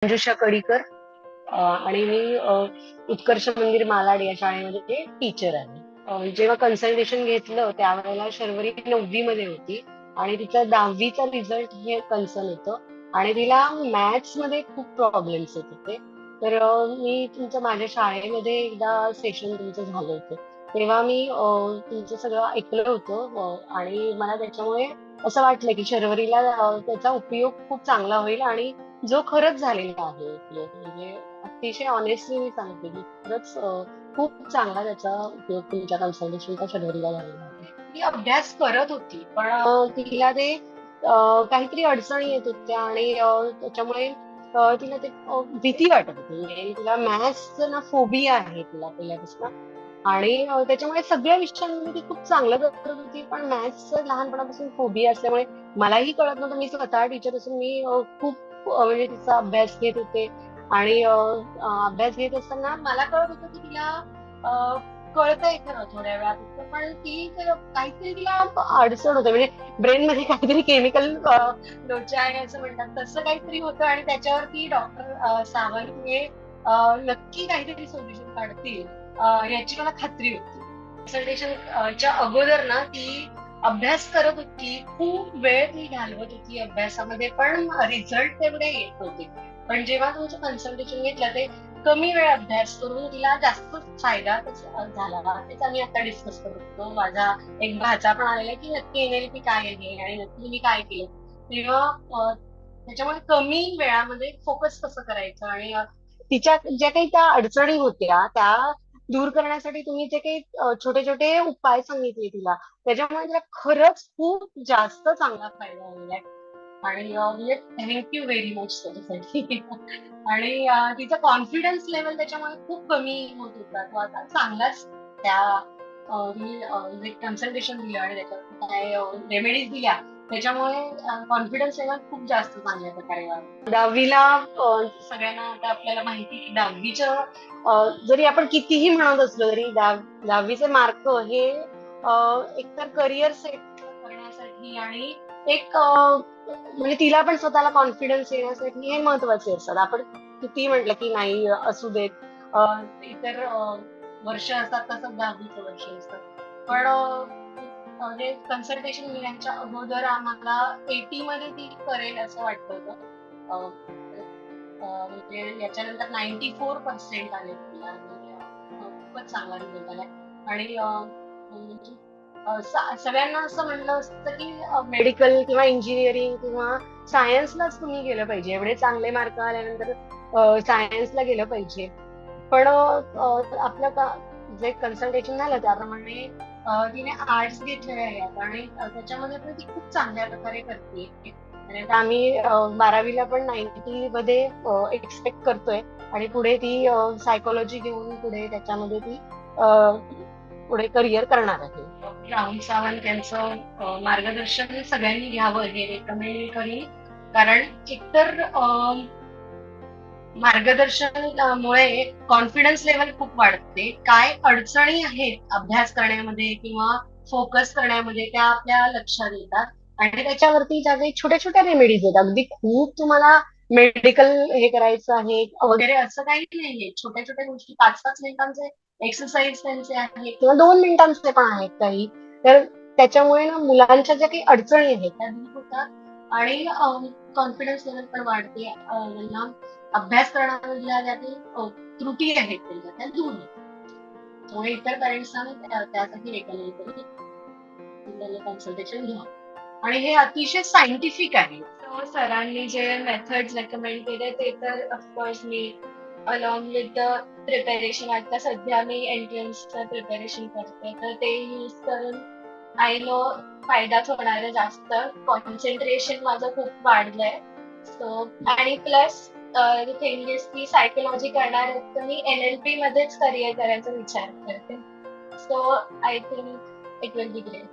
मंजुषा कडिकर आणि मी उत्कर्ष मंदिर मालाड या शाळेमध्ये टीचर आहे. जेव्हा कन्सल्टेशन घेतलं त्यावेळेला शर्वरी 9वी मध्ये होती आणि तिचा 10वीचा रिझल्ट हे कन्सर्न होतं आणि तिला मॅथ्स मध्ये खूप प्रॉब्लेम्स येत होते. तर मी तुमचं माझ्या शाळेमध्ये एकदा सेशन तुमचं झालं होतं. तेव्हा मी तुमचं सगळं ऐकलं होतं आणि मला त्याच्यामुळे असं वाटलं की शर्वरीला त्याचा उपयोग खूप चांगला होईल आणि जो खरंच झालेला आहे म्हणजे अतिशय ऑनेस्टली मी सांगते की खरंच खूप चांगला त्याचा उपयोग तुमच्या कन्सल्टेशनच्या शर्वरीला झालेला आहे. ती अभ्यास करत होती पण तिला ते काहीतरी अडचणी येत होत्या आणि त्याच्यामुळे तिला ते भीती वाटत होती म्हणजे तिला मॅथ्सचं ना फोबिया आहे तिला पहिल्यापासून आणि त्याच्यामुळे सगळ्या विषयांमध्ये ती खूप चांगलं करत होती पण मॅथ्सचं लहानपणापासून फोबिया असल्यामुळे मलाही कळत नव्हतं. मी स्वतः टीचर असून मी खूप म्हणजे तिचा अभ्यास घेत होते आणि अभ्यास घेत असताना मला कळत होतं की तिला अ, कळतंय खरं थोड्या वेळात पण ती काहीतरी तिला अडचण होते म्हणजे ब्रेन मध्ये काहीतरी केमिकल लोचा आहे असं म्हणतात तसं काहीतरी होतं आणि त्याच्यावरती डॉक्टर सावंत हे नक्की काहीतरी सोल्युशन काढतील याची मला खात्री होती. कन्सल्टेशनच्या अगोदर ना ती अभ्यास करत होती, खूप वेळ ती घालवत होती अभ्यासामध्ये, पण रिझल्ट तेवढे येत होते. पण जेव्हा तुमचं कन्सल्टेशन घेतलं ते कमी वेळ अभ्यास करून तिला जास्त फायदा झाला. तेच आम्ही आता डिस्कस करत होतो. माझा एक भाचा पण आलेला की नक्की NLP काय आहे आणि नक्की मी काय केलं. तेव्हा त्याच्यामुळे कमी वेळामध्ये फोकस कसं करायचं आणि तिच्या ज्या काही त्या अडचणी होत्या त्या दूर करण्यासाठी तुम्ही जे काही छोटे छोटे उपाय सांगितले तिला त्याच्यामुळे तिला खरंच खूप जास्त चांगला फायदा झालेला आहे आणि म्हणजे थँक्यू व्हेरी मच त्याच्यासाठी आणि तिचा कॉन्फिडन्स लेवल त्याच्यामुळे खूप कमी होत होता तो आता चांगलाच त्या जे कन्सल्टेशन दिलं आणि त्याच्यात काय रेमेडीज दिल्या त्याच्यामुळे कॉन्फिडन्स लेवल खूप जास्त चांगल्या प्रकारे वाढला. 10वीला सगळ्यांना आता आपल्याला माहिती की 10वीच्या जरी आपण कितीही म्हणत असलो तरी 10वीचे मार्क हे एकतर करिअर सेट करण्यासाठी आणि एक म्हणजे तिला पण स्वतःला कॉन्फिडन्स येण्यासाठी हे महत्वाचे असतात. आपण किती म्हटलं की नाही असू देत इतर वर्ष असतात तसंच 10वीचं वर्ष असतं. पण म्हणजे कन्सल्टेशन घेण्याच्या अगोदर आम्हाला 80 मध्ये ती करेल असं वाटत होतं. म्हणजे याच्यानंतर 94% आले तिला आणि खूपच चांगला रिझल्ट आलाय आणि म्हणजे सगळ्यांना असं म्हणलं असतं की मेडिकल किंवा इंजिनिअरिंग किंवा सायन्सलाच तुम्ही गेलं पाहिजे. एवढे चांगले मार्क आल्यानंतर सायन्सला गेलं पाहिजे. पण आपलं जे कन्सल्टेशन झालं त्याप्रमाणे तिने आर्ट्स घेतलेले आहेत आणि त्याच्यामध्ये पण ती खूप चांगल्या प्रकारे करते आणि आता आम्ही 12वीला पण 90 मध्ये एक्सपेक्ट करतोय आणि पुढे ती सायकोलॉजी घेऊन पुढे त्याच्यामध्ये ती पुढे करिअर करणार आहे. राहुल सावंत यांचं मार्गदर्शन सगळ्यांनी घ्यावं हे रेकमेंड करीन कारण एकतर मार्गदर्शनामुळे कॉन्फिडन्स लेवल खूप वाढते. काय अडचणी आहेत अभ्यास करण्यामध्ये किंवा फोकस करण्यामध्ये त्या आपल्या लक्षात येतात आणि त्याच्यावरती ज्या काही छोट्या छोट्या रेमेडीज आहेत अगदी खूप तुम्हाला मेडिकल हे करायचं आहे वगैरे असं काही नाहीये. छोट्या छोट्या गोष्टी 5-5 मिनिटांचे एक्सरसाइज त्यांचे आहेत किंवा 2 मिनिटांचे पण आहेत काही. तर त्याच्यामुळे ना मुलांच्या ज्या काही अडचणी आहेत त्या दूर होतात आणि कॉन्फिडन्स लेवल पण वाढते. त्यांना अभ्यास करण्यामधल्या ज्या काही त्रुटी आहेत त्यांच्या त्या दूर होतात. त्यामुळे इतर पॅरेंट्सना त्यासाठी रेकमेंड करेन त्यांनी कन्सल्टेशन घ्या आणि हे अतिशय सायंटिफिक आहे. सरांनी जे मेथड्स रेकमेंड केले ते तर of course me along with the preparation आता सध्या मी एंट्रन्सचं प्रिपरेशन करते तर ते यूज करून आय नो फायदाच होणार आहे जास्त. कॉन्सन्ट्रेशन माझं खूप वाढलंय. सो आणि प्लस थिंग इज की सायकोलॉजी करणार आहे तर मी NLP मध्येच करिअर करायचा विचार करते. So I think it will be great.